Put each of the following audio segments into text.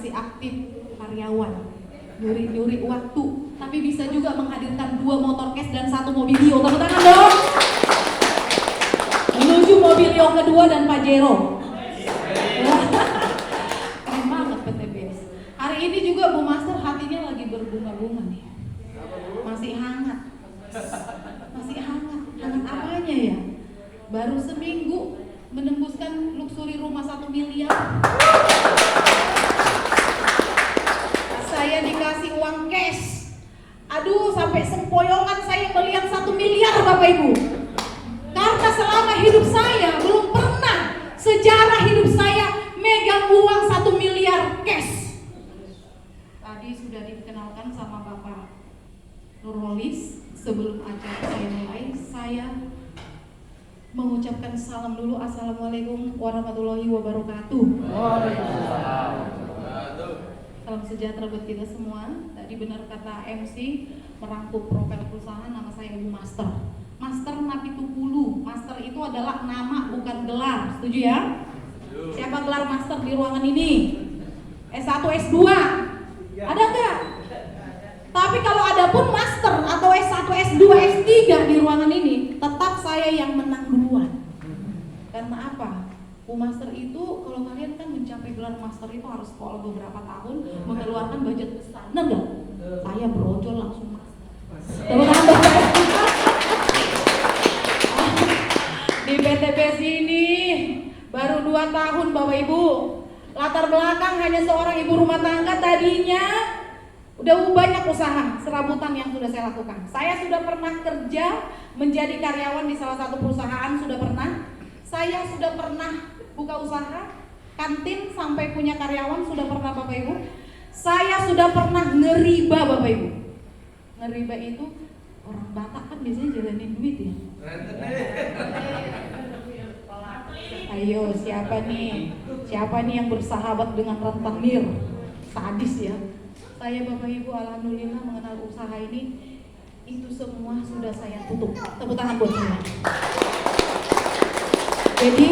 masih aktif karyawan, nyuri waktu, tapi bisa juga menghadirkan 2 motor cash dan 1 mobilio. Tepuk tangan dong. Menuju mobilio kedua dan Pajero. Keren banget PTBS. Hari ini juga Bu Master hatinya lagi berbunga-bunga nih. Masih hangat. Hangat apanya ya? Baru seminggu menembuskan luxury rumah 1 miliar. Saya dikasih uang cash. Aduh, sampai sempoyongan saya melihat 1 miliar Bapak Ibu. Karena selama hidup saya belum pernah sejarah hidup saya megang uang 1 miliar cash. Tadi sudah dikenalkan sama Bapak Nurholis. Sebelum acara saya mulai, saya mengucapkan salam dulu. Assalamualaikum warahmatullahi wabarakatuh. Salam sejahtera buat kita semua. Tadi benar kata MC, merangkum profil perusahaan. Nama saya Ibu Master. Master Napitupulu. Master itu adalah nama bukan gelar. Setuju ya? Siapa gelar master di ruangan ini? S1, S2? Ada nggak? Tapi kalau ada pun master atau S1, S2, S3 di ruangan ini, tetap saya yang menang duluan. Karena apa? Bu Master itu, kalau kalian kan mencapai gelar master itu harus sekolah beberapa tahun, mengeluarkan budget besar. Benar nggak? Saya brojol langsung master. Di PTBS ini baru 2 tahun Bapak Ibu. Latar belakang hanya seorang ibu rumah tangga. Tadinya udah banyak usaha serabutan yang sudah saya lakukan. Saya sudah pernah kerja menjadi karyawan di salah satu perusahaan, sudah pernah. Saya sudah pernah buka usaha kantin sampai punya karyawan, sudah pernah Bapak Ibu. Saya sudah pernah ngeriba Bapak Ibu. Ngeriba itu orang Batak kan biasanya jalanin duit ya. Ayo siapa nih yang bersahabat dengan rentenir? Sadis ya. Saya Bapak Ibu alhamdulillah mengenal usaha ini, itu semua sudah saya tutup. Tepuk tangan buat saya. Jadi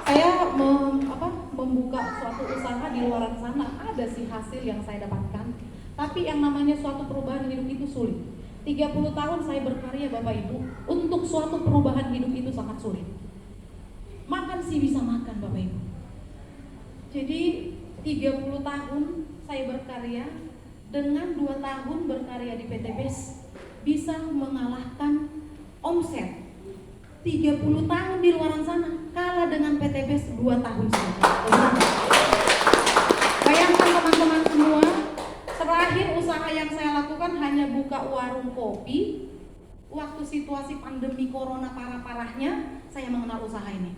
saya membuka suatu usaha di luar sana, ada sih hasil yang saya dapatkan. Tapi yang namanya suatu perubahan hidup itu sulit. 30 tahun saya berkarya Bapak Ibu, untuk suatu perubahan hidup itu sangat sulit. Makan sih bisa makan Bapak Ibu. Jadi 30 tahun saya berkarya, dengan 2 tahun berkarya di PTBS bisa mengalahkan omset 30 tahun di luar sana, kalah dengan PTBS 2 tahun saja. Bayangkan teman-teman semua, terakhir usaha yang saya lakukan hanya buka warung kopi. Waktu situasi pandemi corona parah-parahnya, saya mengenal usaha ini.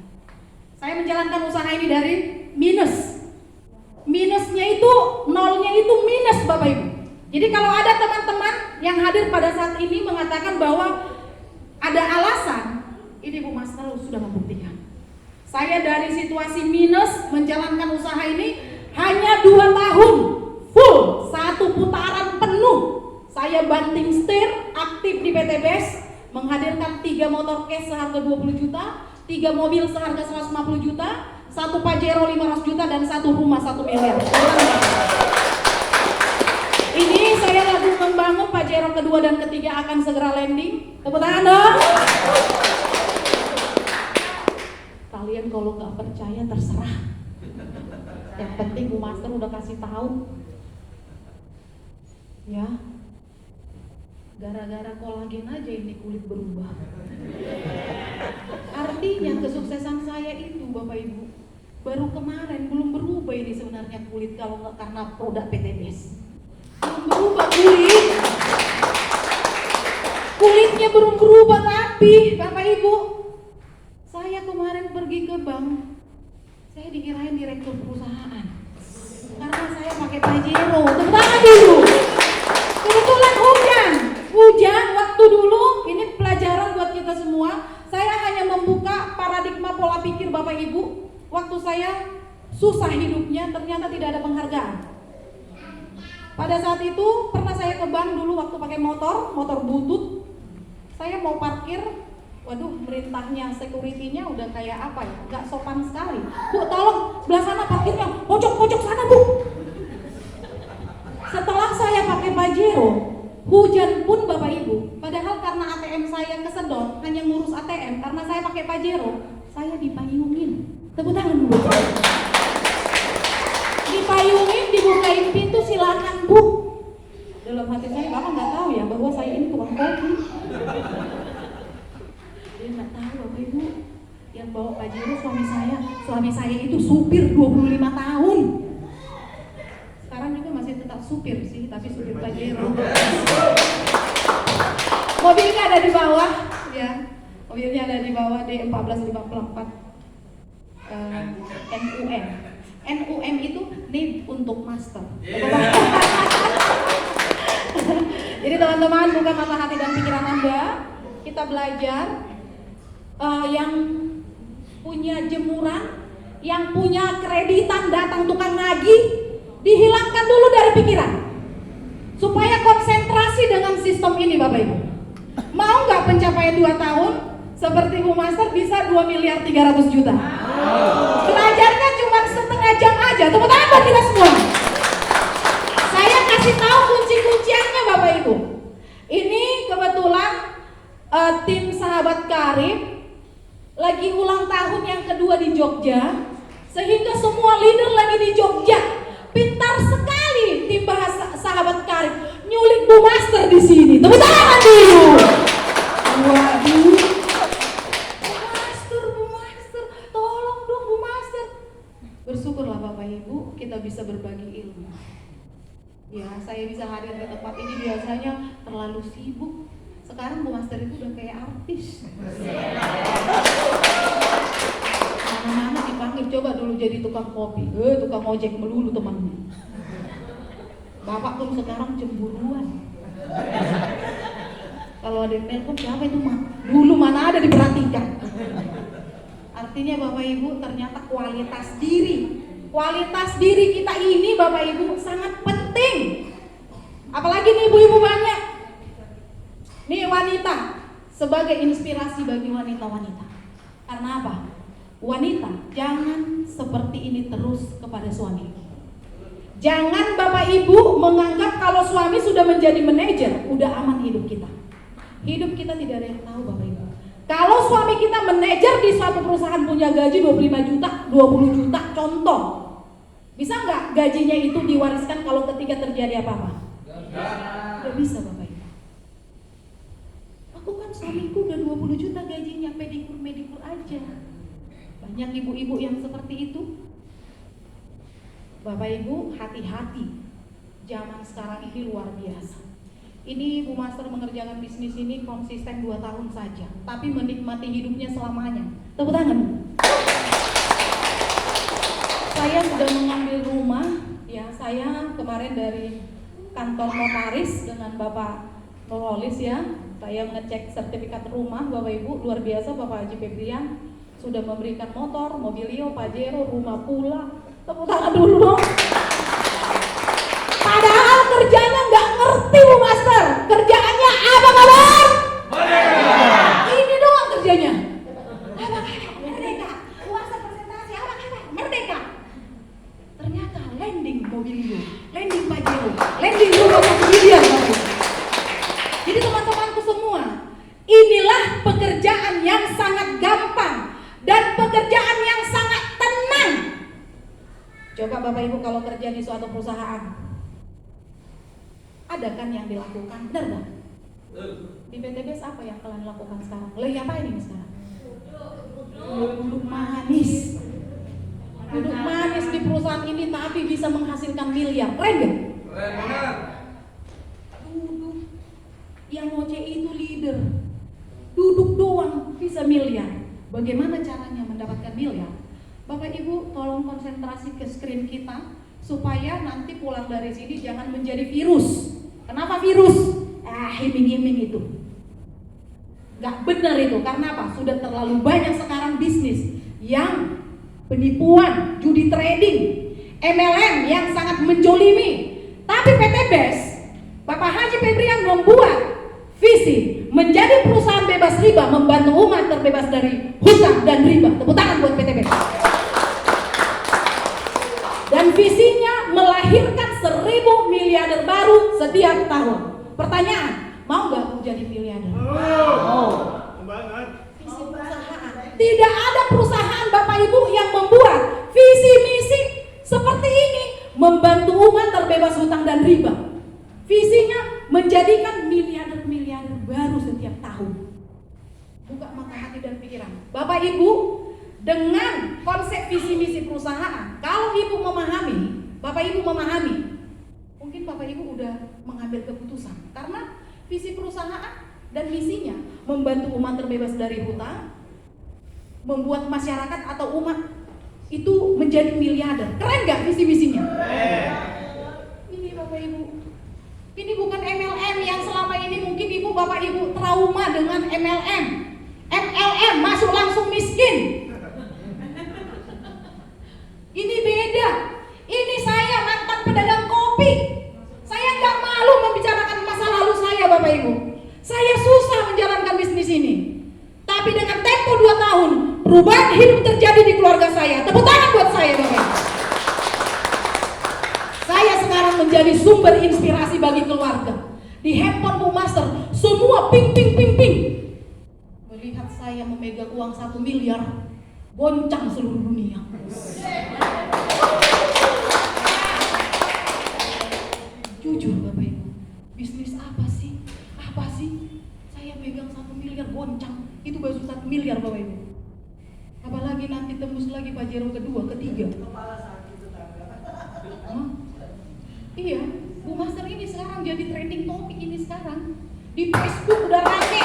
Saya menjalankan usaha ini dari minus. Minusnya itu, nolnya itu minus Bapak Ibu. Jadi kalau ada teman-teman yang hadir pada saat ini mengatakan bahwa ada alasan, ini Bu Master sudah membuktikan. Saya dari situasi minus menjalankan usaha ini hanya 2 tahun full, 1 putaran penuh. Saya banting setir, aktif di PTBS, menghadirkan 3 motor cash seharga 20 juta, 3 mobil seharga 150 juta, 1 Pajero 500 juta, dan 1 rumah 1 miliar. Ini saya lagi membangun Pajero kedua dan ketiga akan segera landing. Tepuk tangan dong. Kalian kalau nggak percaya terserah. Yang penting Bu Master udah kasih tahu. Ya. Gara-gara kolagen aja ini kulit berubah. Artinya kesuksesan saya itu Bapak Ibu baru kemarin, belum berubah ini sebenarnya kulit kalau nggak karena produk PTBS. Belum berubah kulitnya belum berubah, tapi Bapak Ibu, saya kemarin pergi ke bank, saya dikirain direktur perusahaan karena saya pakai Pajero. Tepuk tangan dulu. Kebetulan hujan waktu dulu, ini pelajaran buat kita semua. Saya hanya membuka paradigma pola pikir Bapak Ibu. Waktu saya susah hidupnya, ternyata tidak ada penghargaan. Pada saat itu pernah saya ke bank dulu waktu pakai motor butut. Saya mau parkir, waduh merintahnya security-nya udah kayak apa ya, gak sopan sekali. Bu tolong belah sana parkirnya, pojok sana Bu. Tepuk tangan Bu. Dipayungin, dibukain pintu, silakan Bu. Dalam hati saya, Bapak nggak tahu ya bahwa saya ini tukang kopi. Dia nggak tahu Bapak Ibu, yang bawa Pajero suami saya. Suami saya itu supir 25 tahun. Sekarang juga masih tetap supir sih, tapi supir Pajero. Mobilnya ada di bawah, ya. Mobilnya ada di bawah D1454 NUM. NUM itu need untuk master. Jadi teman-teman, buka mata hati dan pikiran Anda. Kita belajar yang punya jemuran, yang punya kreditan datang tukang nagih, dihilangkan dulu dari pikiran. Supaya konsentrasi dengan sistem ini Bapak Ibu. Mau nggak pencapaian 2 tahun seperti Bu Master bisa 2.300.000.000? Belajarnya cuma setengah jam aja. Tepuk tangan buat kita semua. Saya kasih tahu kunci-kunciannya Bapak Ibu. Ini kebetulan tim Sahabat Karib lagi ulang tahun yang kedua di Jogja, sehingga semua leader lagi di Jogja. Pintar sekali tim bahasa Sahabat Karib nyulik Bu Master di sini. Tepuk tangan dulu. Waduh. Bu Master, tolong dong Bu Master. Bersyukurlah Bapak Ibu, kita bisa berbagi ilmu. Ya, saya bisa hadir di tempat ini biasanya terlalu sibuk. Sekarang Bu Master itu udah kayak artis. Mana-mana dipanggil, coba dulu jadi tukang kopi, tukang ojek melulu temannya. Bapak pun sekarang cemburuan. Kalau ada yang telepon, siapa itu mah? Dulu mana ada diperhatikan. Artinya Bapak Ibu, ternyata kualitas diri kita ini Bapak Ibu sangat penting. Apalagi nih ibu-ibu banyak. Nih wanita, sebagai inspirasi bagi wanita-wanita. Karena apa? Wanita, jangan seperti ini terus kepada suami. Jangan Bapak Ibu menganggap kalau suami sudah menjadi manajer, udah aman hidup kita. Hidup kita tidak ada yang tahu Bapak Ibu. Kalau suami kita manajer di suatu perusahaan punya gaji 25 juta, 20 juta, contoh. Bisa nggak gajinya itu diwariskan kalau ketika terjadi apa-apa? Nggak bisa Bapak Ibu. Aku kan suamiku udah 20 juta gajinya, pedikur aja. Banyak ibu-ibu yang seperti itu. Bapak Ibu, hati-hati. Zaman sekarang ini luar biasa. Ini Bu Master mengerjakan bisnis ini konsisten 2 tahun saja, tapi menikmati hidupnya selamanya. Tepuk tangan. Saya sudah mengambil rumah, ya. Saya kemarin dari kantor notaris dengan Bapak Nurholis, ya. Saya ngecek sertifikat rumah, Bapak Ibu, luar biasa. Bapak Haji Febrian sudah memberikan motor, mobilio, Pajero, rumah pula. Tepuk tangan dulu dong. Padahal kerjanya nggak ngerti Bu Master. Kerjaannya abang-abang ini doang kerjanya. Abang-abang merdeka. Puasa presentasi abang-abang merdeka. Ternyata landing mobilio, landing Pajero, landing rumah 1 miliar. Jadi teman-temanku semua, inilah pekerjaan yang sangat gampang dan pekerjaan yang sangat tenang. Coba Bapak Ibu kalau kerja di suatu perusahaan, ada kan yang dilakukan, benar gak? Di PTBS apa yang kalian lakukan sekarang? Lagi apa ini sekarang? Duduk manis. Duduk manis di perusahaan ini tapi bisa menghasilkan miliar. Keren gak? Keren. Duduk. Yang ngoceh itu leader. Duduk doang bisa miliar. Bagaimana caranya mendapatkan miliar? Bapak Ibu tolong konsentrasi ke screen kita supaya nanti pulang dari sini jangan menjadi virus. Kenapa virus? Iming-iming itu gak benar itu. Karena apa? Sudah terlalu banyak sekarang bisnis yang penipuan, judi trading, MLM yang sangat menjolimi. Tapi PTBS, Bapak Haji Febrian membuat visi menjadi perusahaan bebas riba, membantu umat terbebas dari hutang dan riba. Tepuk tangan buat PTBS. Dan visinya melahirkan 1.000 miliarder baru setiap tahun. Pertanyaan, mau gak jadi miliarder? Oh. Visi perusahaan. Tidak ada perusahaan Bapak Ibu yang membuat bebas hutang dan riba. Visinya menjadikan miliarder-miliarder baru setiap tahun. Buka mata hati dan pikiran. Bapak Ibu, dengan konsep visi misi perusahaan, kalau Ibu memahami, Bapak Ibu memahami, mungkin Bapak Ibu udah mengambil keputusan. Karena visi perusahaan dan misinya membantu umat terbebas dari hutang, membuat masyarakat atau umat itu menjadi miliarder. Keren gak visi misinya? Ini Bapak Ibu, ini bukan MLM yang selama ini mungkin Ibu Bapak Ibu trauma dengan MLM. MLM masuk langsung miskin. Ini beda. Ini saya mantan pedagang kopi. Saya gak malu membicarakan masa lalu saya Bapak Ibu. Saya susah menjalankan bisnis ini. Tapi dengan tempo 2 tahun, perubahan hidup terjadi di keluarga saya. Tepuk tangan buat saya Bapak Ibu. Saya sekarang menjadi sumber inspirasi bagi keluarga. Di handphone Bu Master, semua ping. Melihat saya memegang uang 1 miliar, goncang seluruh dunia. Jujur Bapak Ibu, bisnis apa sih? Saya pegang 1 miliar goncang. Itu baru 1 miliar Bapak Ibu. Apalagi nanti tembus lagi Pajero kedua, ketiga. Iya, Bu Master ini sekarang jadi trending topik ini sekarang. Di Facebook udah rame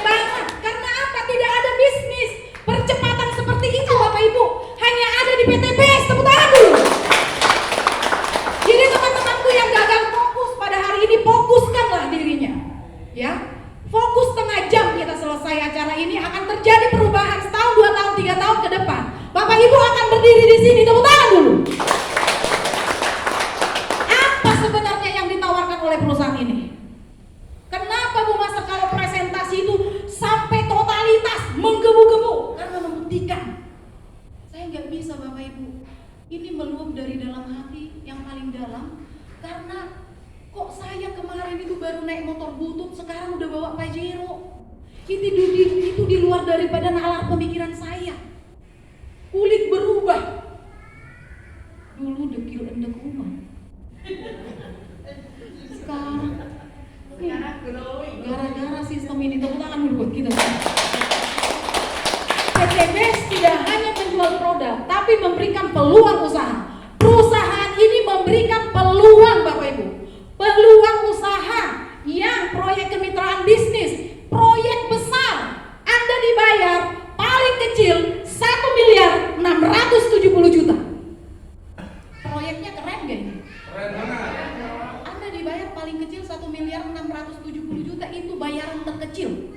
banget. Karena apa? Tidak ada bisnis percepatan seperti itu Bapak Ibu. Hanya ada di PTBS. Tepuk tangan dulu. Jadi teman-temanku yang gagal fokus pada hari ini, fokuskanlah dirinya. Ya, fokus setengah jam kita selesai acara ini, akan terjadi perubahan setahun, 2 tahun, 3 tahun ke depan. Bapak Ibu akan berdiri di sini. Tepuk tangan dulu. Apa sebenarnya yang ditawarkan oleh perusahaan ini? Kenapa Bu Master kalau presentasi itu sampai totalitas menggebu-gebu? Karena membuktikan saya nggak bisa Bapak Ibu. Ini meluap dari dalam hati yang paling dalam. Karena kok saya kemarin itu baru naik motor butut, sekarang udah bawa Pajero. Itu di luar daripada nalar pemikiran saya. Kulit berubah. Dulu dekil endek rumah. Sekarang gara-gara sistem ini. Tepuk tangan dulu buat kita. PTBS tidak hanya menjual produk, tapi memberikan peluang usaha. Perusahaan ini memberikan peluang Bapak Ibu, peluang usaha yang proyek kemitraan bisnis, proyek besar. Anda dibayar paling kecil 1.670.000.000. Proyeknya keren gak ini? Keren banget. Anda dibayar paling kecil 1.670.000.000, itu bayaran terkecil.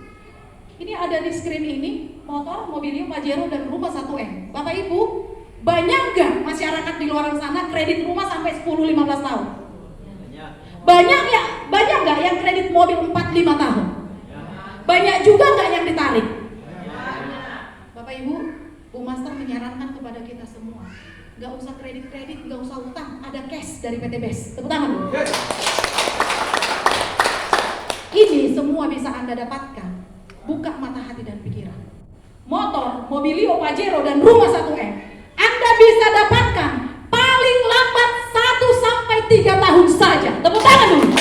Ini ada di screen ini, motor, mobilio, Pajero, dan rumah 1M. Bapak Ibu, banyak gak masyarakat di luar sana kredit rumah sampai 10-15 tahun? Banyak gak yang kredit mobil 4-5 tahun? Banyak juga gak yang ditarik? Bapak Ibu, Bu Master menyarankan kepada kita semua, gak usah kredit, gak usah utang, ada cash dari PTBS. Tepuk tangan dulu. Ini semua bisa Anda dapatkan. Buka mata hati dan pikiran. Motor, mobilio, Pajero, dan rumah 1M Anda bisa dapatkan paling lambat 1-3 tahun saja. Tepuk tangan dulu.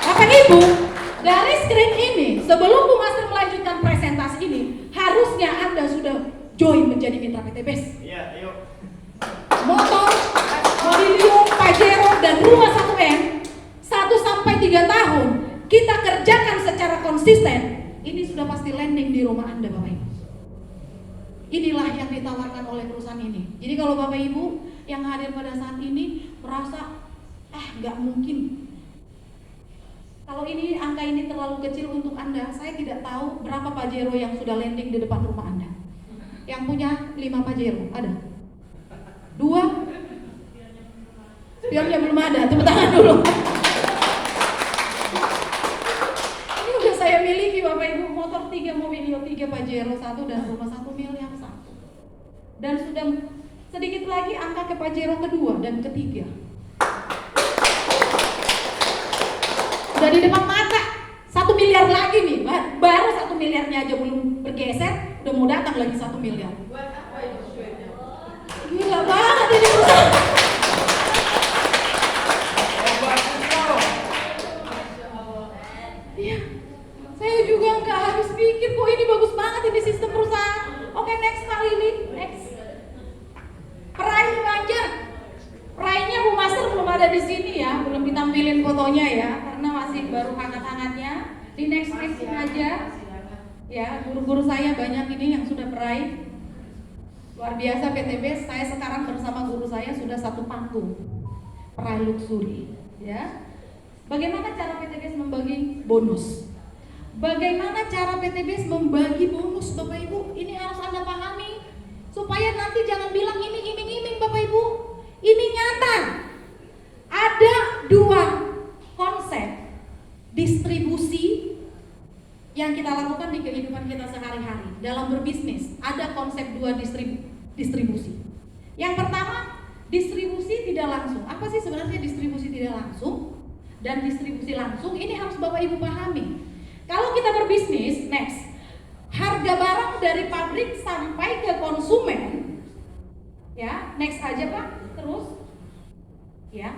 Bapak Ibu, dari screen ini, sebelum Bu Master melanjutkan presentasi ini, harusnya Anda sudah join menjadi mitra PTBS. Iya, ayo. Motor, mobilio, Pajero, dan rumah 1M 1-3 tahun kita kerjakan secara konsisten, ini sudah pasti landing di rumah Anda Bapak Ibu. Inilah yang ditawarkan oleh perusahaan ini. Jadi kalau Bapak Ibu yang hadir pada saat ini merasa nggak mungkin, kalau ini angka ini terlalu kecil untuk Anda, saya tidak tahu berapa Pajero yang sudah landing di depan rumah Anda. Yang punya 5 Pajero ada? 2? Spionnya belum ada, tepuk tangan dulu. Saya miliki Bapak Ibu, motor 3, mobilio 3, Pajero 1, dan rumah 1 miliar 1. Dan sudah sedikit lagi angka ke Pajero kedua dan ketiga. Sudah di depan mata 1 miliar lagi nih, baru 1 miliarnya aja belum bergeser, udah mau datang lagi 1 miliar. Gila banget ini. pikir kok ini bagus banget ini sistem perusahaan. Oke, next kali ini, next. Perai aja. Perainya Bu Master belum ada di sini ya, belum ditampilin fotonya ya, karena masih baru hangat-hangatnya. Di next page aja. Ya, guru-guru saya banyak ini yang sudah perai. Luar biasa PTB, saya sekarang bersama guru saya sudah satu panggung. Perai luxury, ya. Bagaimana cara PTB membagi bonus? Bagaimana cara PTB membagi bonus, Bapak Ibu? Ini harus Anda pahami supaya nanti jangan bilang ini iming-iming, Bapak Ibu. Ini nyata. Ada dua konsep distribusi yang kita lakukan di kehidupan kita sehari-hari dalam berbisnis. Ada konsep dua distribusi. Yang pertama, distribusi tidak langsung. Apa sih sebenarnya distribusi tidak langsung dan distribusi langsung? Ini harus Bapak Ibu pahami. Kalau kita berbisnis, next, harga barang dari pabrik sampai ke konsumen, ya, next aja Pak, terus, ya,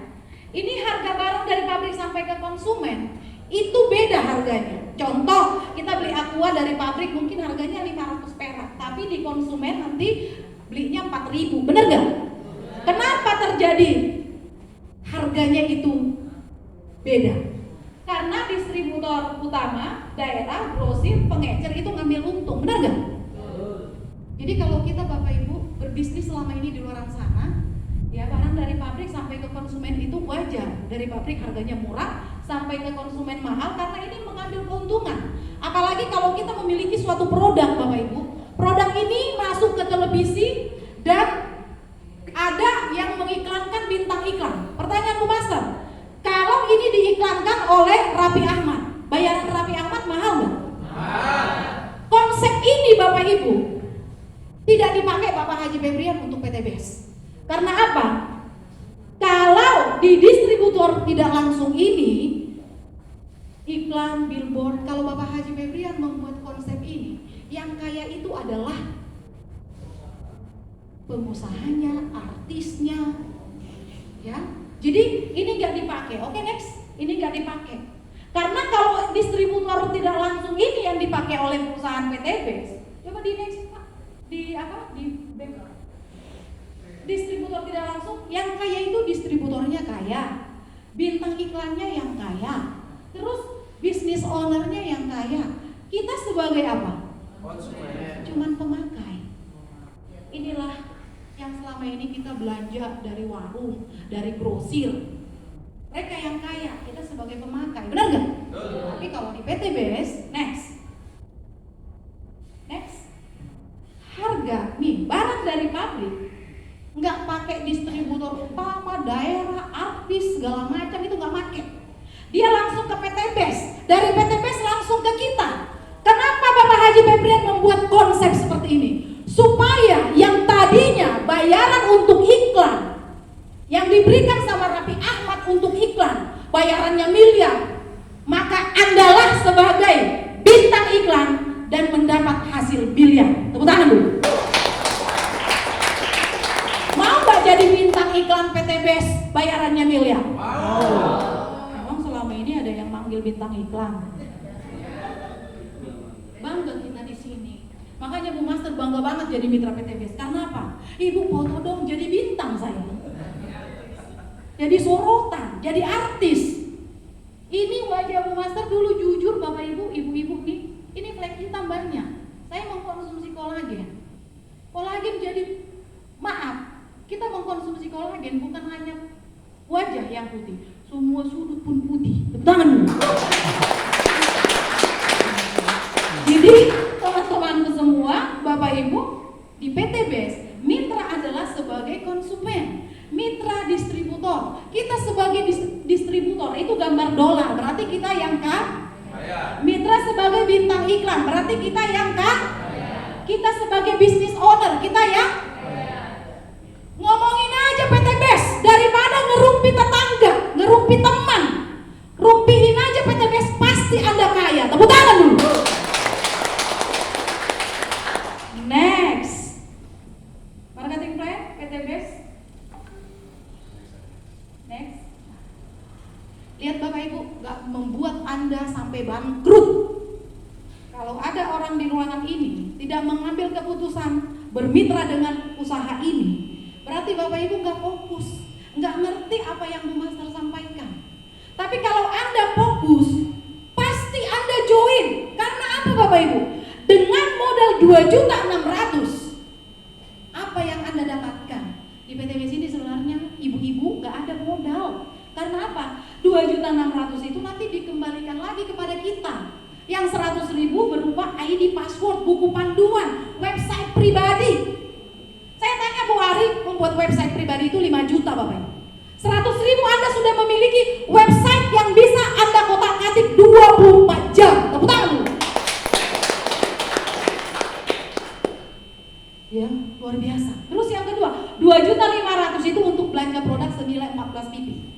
ini harga barang dari pabrik sampai ke konsumen, itu beda harganya. Contoh, kita beli aqua dari pabrik mungkin harganya 500 perak, tapi di konsumen nanti belinya 4.000, bener gak? Kenapa terjadi harganya itu beda? Karena distributor utama, daerah, grosir, pengecer itu ngambil untung, benar gak? Jadi kalau kita Bapak Ibu berbisnis selama ini di luar sana, ya barang dari pabrik sampai ke konsumen itu wajar. Dari pabrik harganya murah sampai ke konsumen mahal karena ini mengambil keuntungan. Apalagi kalau kita memiliki suatu produk Bapak Ibu, produk ini masuk ke televisi dan ada yang mengiklankan bintang iklan. Pertanyaan Bu Master, kalau ini diiklankan oleh Raffi Ahmad, bayaran Raffi Ahmad mahal nggak? Konsep ini Bapak Ibu tidak dipakai Bapak Haji Febrian untuk PTBS. Karena apa? Kalau di distributor tidak langsung ini, iklan, billboard, kalau Bapak Haji Febrian membuat konsep ini, yang kaya itu adalah pengusahanya, artisnya, ya. Jadi ini nggak dipakai. Oke, next, ini nggak dipakai. Karena kalau distributor tidak langsung ini yang dipakai oleh perusahaan PTBS. Coba di next Pak, di apa? Di back. Distributor tidak langsung, yang kaya itu distributornya kaya, bintang iklannya yang kaya, terus bisnis ownernya yang kaya. Kita sebagai apa? Konsumen. Cuman pemakai. Inilah yang selama ini kita belanja dari warung, dari grosir. Mereka yang kaya, kita sebagai pemakai, benar nggak? Tapi kalau di PTBS, next, harga nih barang dari pabrik, nggak pakai distributor utama, daerah, artis segala macam itu nggak pakai. Dia langsung ke PTBS, dari PTBS langsung ke kita. Kenapa Bapak Haji Febrian membuat konsep seperti ini? Supaya yang tadinya bayaran untuk iklan yang diberikan sama Raffi Ahmad untuk iklan bayarannya miliar, maka Andalah sebagai bintang iklan dan mendapat hasil miliar. Tepuk tangan dulu. Mau gak jadi bintang iklan PTBS bayarannya miliar? Memang selama ini ada yang manggil bintang iklan. Bangga kita di sini. Makanya Bu Master bangga banget jadi mitra PTBS. Karena apa? Ibu foto dong jadi bintang saya. Jadi sorotan, jadi artis. Ini wajah Bu Master dulu jujur Bapak Ibu, ibu-ibu nih. Ini flek hitam banyak. Saya mengkonsumsi kolagen. Kolagen jadi, maaf, kita mengkonsumsi kolagen bukan hanya wajah yang putih, semua sudut pun putih. Tangan dulu. Jadi teman-temanku semua, Bapak Ibu, di PTBS, mitra adalah sebagai konsumen, mitra distributor. Kita sebagai distributor, itu gambar dolar, berarti kita yang kaya. Mitra sebagai bintang iklan, berarti kita yang kaya. Kita sebagai business owner, kita yang ngomongin aja PTBS, daripada ngerumpi tetangga, ngerumpi teman, rumpiin aja PTBS, pasti Anda kaya. Tepuk tangan dulu. Next, marketing plan PTBS. Next, lihat Bapak Ibu, gak membuat Anda sampai bangkrut. Kalau ada orang di bermitra dengan usaha ini, berarti Bapak Ibu nggak fokus, nggak ngerti apa yang Bu Master sampaikan. Tapi kalau Anda fokus, pasti Anda join. Karena apa Bapak Ibu? Dengan modal 2.600.000, apa yang Anda dapatkan? Di PTBS ini sebenarnya ibu-ibu nggak ada modal. Karena apa? 2.600.000 itu nanti dikembalikan lagi kepada kita. Yang 100.000 berupa ID password, buku panduan, website pribadi. Saya tanya Bu Ari, membuat website pribadi itu 5 juta Bapak Ibu. 100.000 Anda sudah memiliki website yang bisa Anda kotak-atik 24 jam. Tepuk tangan dulu. Ya, luar biasa. Terus yang kedua, 2.500.000 itu untuk belanja produk senilai 14 pipi.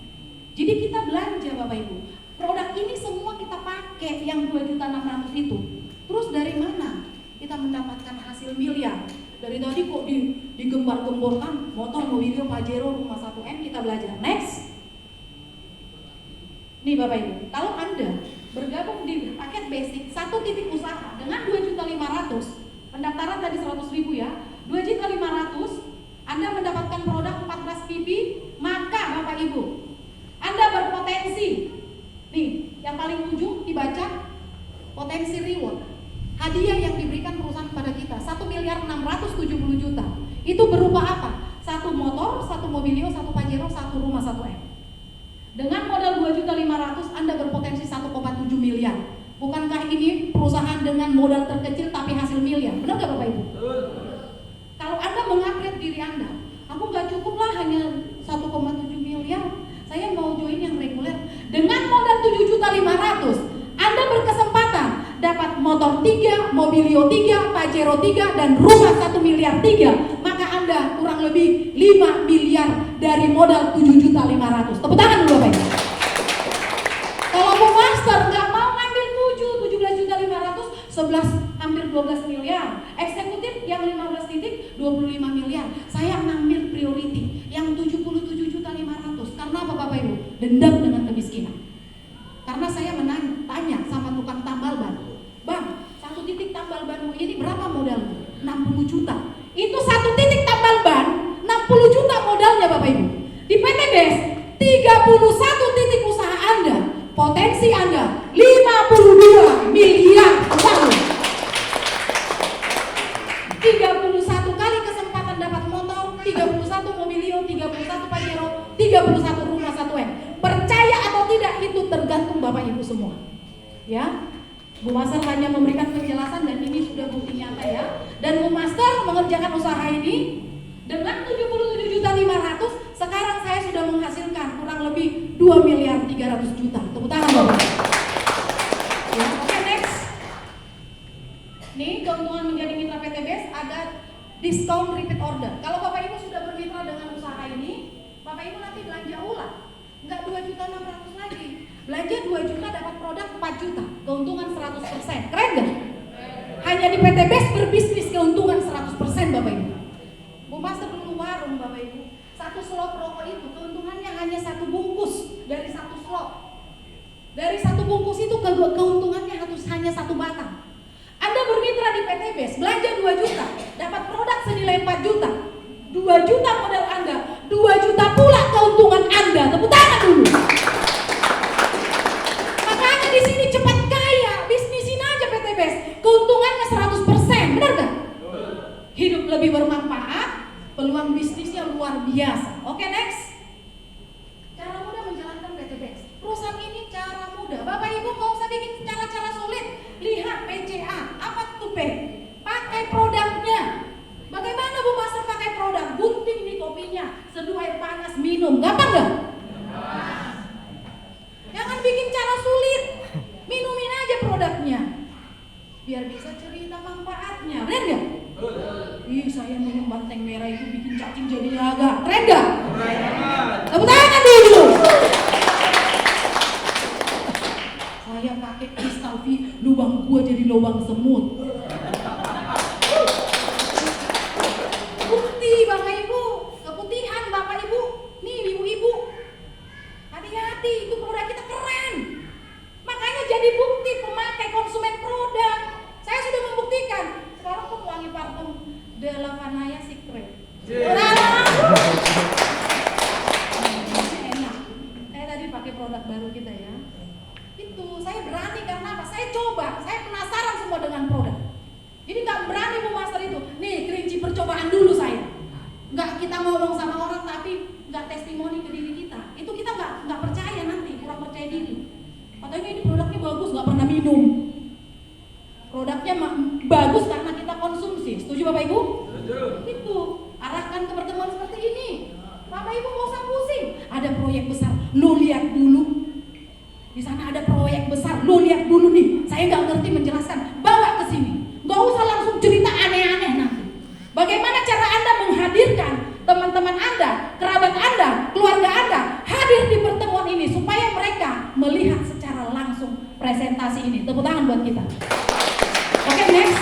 Jadi kita belanja Bapak Ibu. Produk ini semua kita pakai yang 2.600.000 itu. Terus dari mana kita mendapatkan hasil miliar? Dari tadi kok digembar-gemborkan motor, mobil, Pajero, rumah 1M, kita belajar. Next. Nih Bapak Ibu, kalau Anda bergabung di paket basic 1 titik usaha dengan 2.500.000, pendaftaran tadi 100.000 ya, 2.500.000, Anda mendapatkan produk 14 pipi, maka Bapak Ibu, Anda berpotensi. Nih, yang paling ujung dibaca potensi reward. Hadiah yang diberikan perusahaan kepada kita 1.670.000.000. Itu berupa apa? 1 motor, 1 mobilio, 1 Pajero, 1 rumah 1M. Dengan modal 2.500.000 Anda berpotensi 1,7 miliar. Bukankah ini perusahaan dengan modal terkecil tapi hasil miliar? Benar gak Bapak Ibu? Kalau Anda mengupgrade diri Anda, aku gak cukup lah hanya 1,7 miliar, saya mau join yang reguler. Dengan modal 7.500.000 Anda berkesempatan dapat motor 3, mobilio 3, Pajero 3, dan rumah 1 miliar 3. Maka Anda kurang lebih 5 miliar dari modal 7.500.000. Tepuk tangan dulu Bapak Ibu. Kalau Bu Master nggak mau ngambil 17.500.000, 11 hampir 12 miliar. Eksekutif yang 15 titik 25 miliar. Saya ngambil priority yang 77.500.000. Karena apa Bapak Ibu? Dendam dengan kemiskinan. Karena saya tanya sama tukang tambal ban, Bang, 1 titik tambal ban ini berapa modalnya? 60 juta. Itu 1 titik tambal ban 60 juta modalnya Bapak Ibu. Di PTBS 31 titik usaha Anda, potensi Anda 52 miliar tahun. 31 kali kesempatan dapat motor, 31 mobilio, 31 Pajero, 31 rumah 1M. Percaya atau tidak itu tergantung Bapak Ibu semua. Ya. Bu Master hanya memberikan penjelasan dan ini sudah bukti nyata ya. Dan Bu Master mengerjakan usaha ini dengan 77.500.000. Sekarang saya sudah menghasilkan kurang lebih 2.300.000.000. Tepuk tangan Bapak. Ya, oke, next. Nih keuntungan menjadi mitra PTBS ada diskon repeat order. Kalau Bapak Ibu sudah bermitra dengan usaha ini, Bapak Ibu nanti belanja ulang. Enggak 2.600.000 lagi. Belanja 2 juta dapat produk 4 juta. Keuntungan 100%. Keren gak? Hanya di PTBS berbisnis keuntungan 100% Bapak Ibu. Bu Master dulu warung Bapak Ibu. 1 slot rokok itu keuntungannya hanya 1 bungkus dari 1 slot. Dari 1 bungkus itu keuntungannya hanya 1 batang. Anda bermitra di PTBS, belanja 2 juta, dapat produk senilai 4 juta. 2 juta modal Anda, 2 juta pula keuntungan Anda. Tepuk tangan dulu. Makanya di sini cepat kaya, bisnisin aja PTBS. Keuntungannya 100%, benar gak? Hidup lebih bermanfaat, peluang bisnisnya luar biasa. Oke, next. Cara mudah menjalankan PTBS. Perusahaan ini cara mudah. Bapak Ibu nggak usah bikin cara-cara sulit. Lihat PCA, apa itu P? Pakai produknya. Bagaimana Bu Master pakai produk? Gunting nih kopinya, seduh air panas, minum. Gampang nggak? Jangan bikin cara sulit. Minumin aja produknya. Biar bisa cerita manfaatnya. Benar nggak? Ih, saya minum banteng merah itu bikin cacing jadi naga. Keren nggak? Tepuk tangan dulu. Saya pakai kristal V, lubang gua jadi lubang semut. Bukti Bapak Ibu, keputihan Bapak Ibu. Nih ibu-ibu, hati-hati, itu produk kita keren. Makanya jadi bukti pemakai konsumen produk. Saya sudah membuktikan. Sekarang pewangi parfum dalam Kanaya Secret. Enak. Saya tadi pakai produk baru kita ya. Itu saya berani karena apa? Saya coba, saya penasaran semua dengan produk. Jadi nggak berani Bu Master itu. Nih kelinci percobaan dulu saya. Nggak kita ngomong sama orang tapi nggak testimoni ke diri kita. Itu kita nggak percaya nanti, kurang percaya diri. Katanya ini produknya bagus, nggak pernah minum. Produknya bagus karena kita konsumsi. Setuju Bapak Ibu? Itu arahkan ke pertemuan seperti ini. Bapak Ibu nggak usah pusing. Ada proyek besar, lu lihat dulu. Di sana ada proyek besar, lu lihat dulu nih. Saya nggak ngerti menjelaskan, bawa ke sini. Nggak usah langsung cerita aneh-aneh nanti. Bagaimana cara Anda menghadirkan teman-teman Anda, kerabat Anda, keluarga Anda hadir di pertemuan ini supaya mereka melihat secara langsung presentasi ini. Tepuk tangan buat kita. Oke, next.